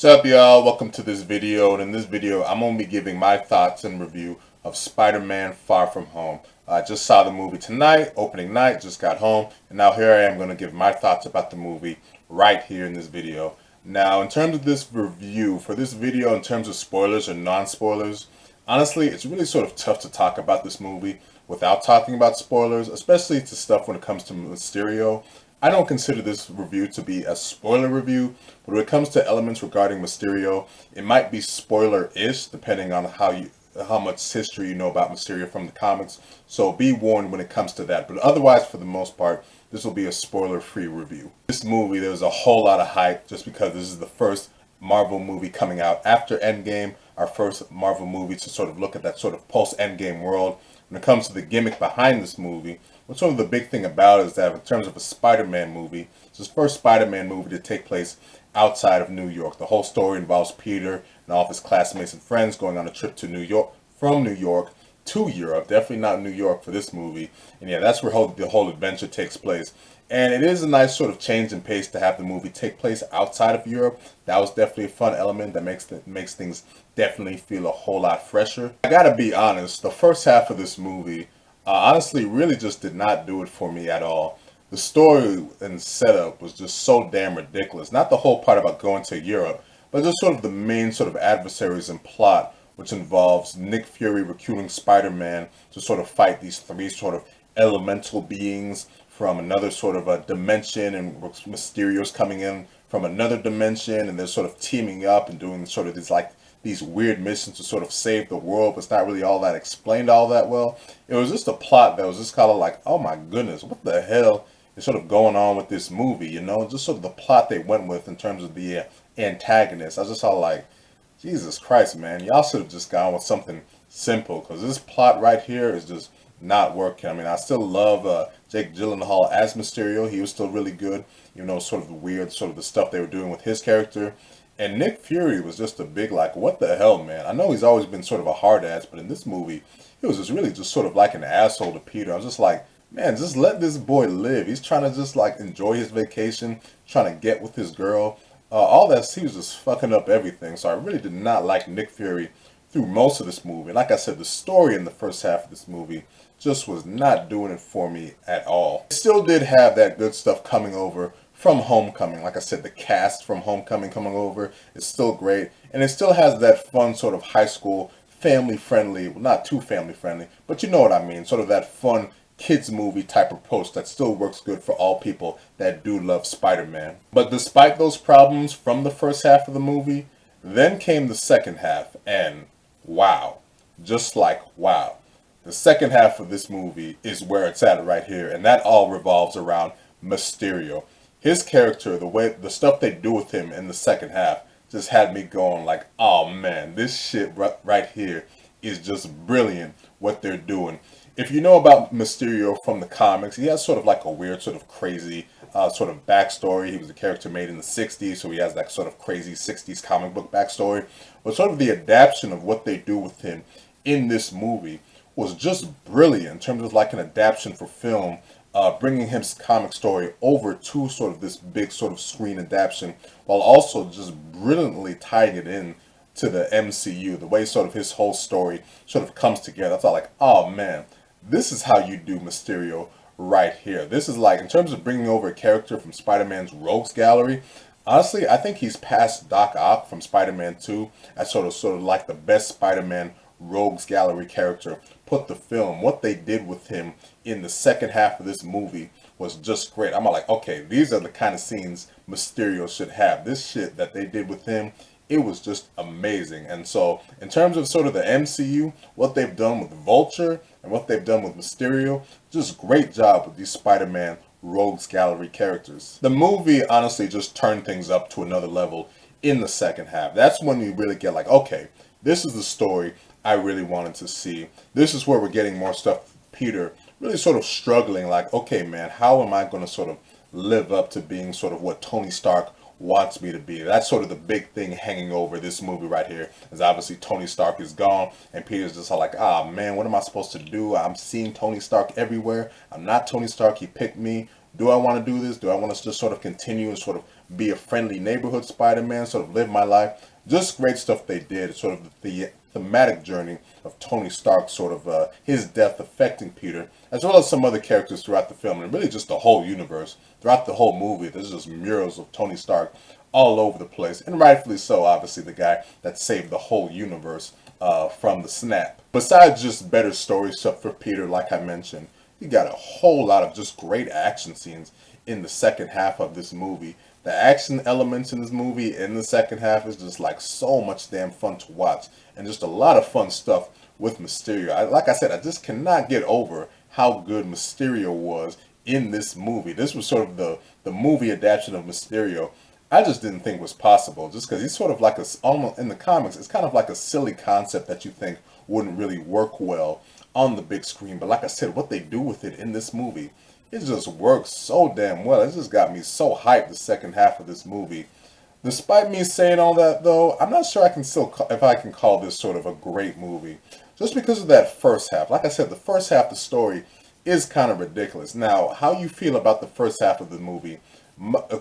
What's up, y'all? Welcome to this video, and in this video I'm going to be giving my thoughts and review of Spider-Man Far From Home. I just saw the movie tonight, opening night, just got home, and now here I am going to give my thoughts about the movie right here in this video. Now, in terms of this review, for this video, in terms of spoilers or non-spoilers, honestly, it's really sort of tough to talk about this movie without talking about spoilers, especially to stuff when it comes to Mysterio. I don't consider this review to be a spoiler review, but when it comes to elements regarding Mysterio, it might be spoiler-ish depending on how much history you know about Mysterio from the comics. So be warned when it comes to that. But otherwise, for the most part, this will be a spoiler-free review. This movie, there's a whole lot of hype just because this is the first Marvel movie coming out after Endgame, our first Marvel movie to sort of look at that sort of post-Endgame world. When it comes to the gimmick behind this movie, what's sort of the big thing about it is that in terms of a Spider-Man movie, it's the first Spider-Man movie to take place outside of New York. The whole story involves Peter and all of his classmates and friends going on a trip to New York, from New York to Europe. Definitely not New York for this movie. And yeah, that's where the whole adventure takes place. And it is a nice sort of change in pace to have the movie take place outside of Europe. That was definitely a fun element that makes things definitely feel a whole lot fresher. I gotta be honest, the first half of this movie honestly really just did not do it for me at all. The story and setup was just so damn ridiculous. Not the whole part about going to Europe, but just sort of the main sort of adversaries and plot, which involves Nick Fury recruiting Spider-Man to sort of fight these three sort of elemental beings from another sort of a dimension, and Mysterio's coming in from another dimension, and they're sort of teaming up and doing sort of these weird missions to sort of save the world, but it's not really all that explained all that well. It was just a plot that was just kind of like, oh my goodness, what the hell is sort of going on with this movie, you know? Just sort of the plot they went with in terms of the antagonist. I was just all like, Jesus Christ, man, y'all should have just gone with something simple, because this plot right here is just not working. I mean, I still love Jake Gyllenhaal as Mysterio. He was still really good, you know, sort of the weird, sort of the stuff they were doing with his character. And Nick Fury was just a big, like, what the hell, man? I know he's always been sort of a hard ass, but in this movie, he was just really just sort of like an asshole to Peter. I was just like, man, just let this boy live. He's trying to just, like, enjoy his vacation, trying to get with his girl. All that, he was just fucking up everything. So I really did not like Nick Fury through most of this movie. Like I said, the story in the first half of this movie just was not doing it for me at all. It still did have that good stuff coming over from Homecoming. Like I said, the cast from Homecoming coming over is still great. And it still has that fun sort of high school, family-friendly, well, not too family-friendly, but you know what I mean, sort of that fun kids movie type approach that still works good for all people that do love Spider-Man. But despite those problems from the first half of the movie, then came the second half, and wow, just like wow. The second half of this movie is where it's at right here, and that all revolves around Mysterio. His character, the stuff they do with him in the second half, just had me going like, oh man, this shit right here is just brilliant what they're doing. If you know about Mysterio from the comics, he has sort of like a weird, sort of crazy sort of backstory. He was a character made in the 60s, so he has that sort of crazy 60s comic book backstory. But sort of the adaptation of what they do with him in this movie was just brilliant in terms of like an adaptation for film, bringing his comic story over to sort of this big sort of screen adaptation, while also just brilliantly tying it in to the MCU, the way sort of his whole story sort of comes together. I thought like, oh man, this is how you do Mysterio right here. This is like, in terms of bringing over a character from Spider-Man's Rogues Gallery, honestly, I think he's past Doc Ock from Spider-Man 2 as sort of like the best Spider-Man Rogues Gallery character put the film. What they did with him in the second half of this movie was just great. I'm like, okay, these are the kind of scenes Mysterio should have. This shit that they did with him, it was just amazing. And so, in terms of sort of the MCU, what they've done with Vulture and what they've done with Mysterio, just great job with these Spider-Man Rogues Gallery characters. The movie honestly just turned things up to another level in the second half. That's when you really get like, okay, this is the story I really wanted to see. This is where we're getting more stuff. Peter really sort of struggling like, okay, man, how am I going to sort of live up to being sort of what Tony Stark wants me to be? That's sort of the big thing hanging over this movie right here, is obviously Tony Stark is gone, and Peter's just like, ah, man, what am I supposed to do? I'm seeing Tony Stark everywhere. I'm not Tony Stark. He picked me. Do I want to do this? Do I want to just sort of continue and sort of be a friendly neighborhood Spider-Man, sort of live my life. Just great stuff they did, sort of the thematic journey of Tony Stark, sort of his death affecting Peter, as well as some other characters throughout the film, and really just the whole universe. Throughout the whole movie, there's just murals of Tony Stark all over the place, and rightfully so, obviously, the guy that saved the whole universe from the snap. Besides just better story stuff for Peter, like I mentioned, you got a whole lot of just great action scenes in the second half of this movie. The action elements in this movie in the second half is just like so much damn fun to watch, and just a lot of fun stuff with Mysterio. Like I said, I just cannot get over how good Mysterio was in this movie. This was sort of the movie adaptation of Mysterio. I just didn't think was possible, just because he's sort of like almost in the comics, it's kind of like a silly concept that you think wouldn't really work well on the big screen. But like I said, what they do with it in this movie, it just works so damn well. It just got me so hyped the second half of this movie. Despite me saying all that, though, I'm not sure I can still, if I can call this sort of a great movie. Just because of that first half. Like I said, the first half of the story is kind of ridiculous. Now, how you feel about the first half of the movie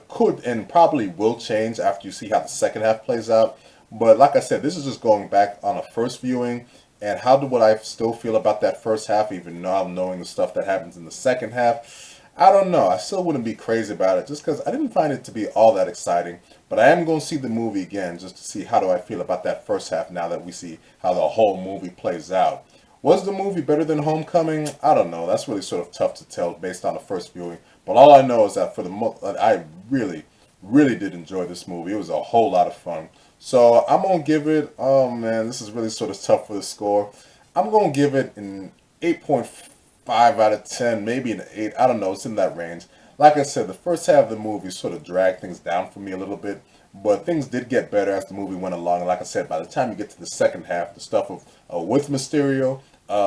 could and probably will change after you see how the second half plays out. But like I said, this is just going back on a first viewing. And how would I still feel about that first half, even now knowing the stuff that happens in the second half? I don't know. I still wouldn't be crazy about it just because I didn't find it to be all that exciting. But I am going to see the movie again just to see how do I feel about that first half now that we see how the whole movie plays out. Was the movie better than Homecoming? I don't know. That's really sort of tough to tell based on the first viewing. But all I know is that for the I really, really did enjoy this movie. It was a whole lot of fun. So I'm going to give it, oh man, this is really sort of tough for the score. I'm going to give it an 8.5 out of 10, maybe an 8. I don't know, it's in that range. Like I said, the first half of the movie sort of dragged things down for me a little bit. But things did get better as the movie went along. And like I said, by the time you get to the second half, the stuff of with Mysterio,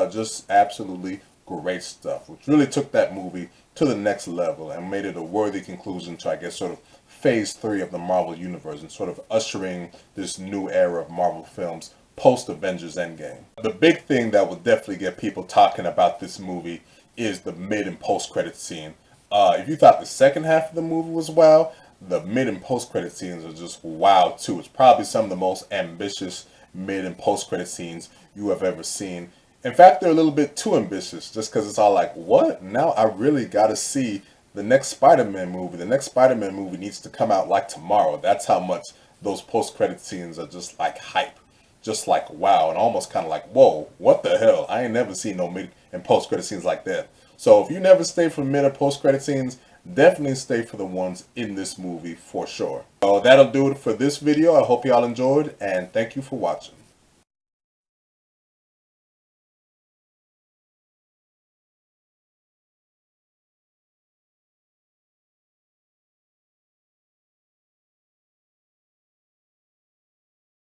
just absolutely great stuff. Which really took that movie to the next level and made it a worthy conclusion to, I guess, sort of phase 3 of the Marvel Universe and sort of ushering this new era of Marvel films post-Avengers Endgame. The big thing that will definitely get people talking about this movie is the mid and post-credit scene. If you thought the second half of the movie was wow, the mid and post-credit scenes are just wow too. It's probably some of the most ambitious mid and post-credit scenes you have ever seen. In fact, they're a little bit too ambitious just because it's all like, what? Now I really got to see the next Spider-Man movie. The next Spider-Man movie needs to come out like tomorrow. That's how much those post-credit scenes are just like hype. Just like wow, and almost kind of like, whoa, what the hell? I ain't never seen no mid and post-credit scenes like that. So if you never stay for mid or post-credit scenes, definitely stay for the ones in this movie for sure. So that'll do it for this video. I hope y'all enjoyed, and thank you for watching.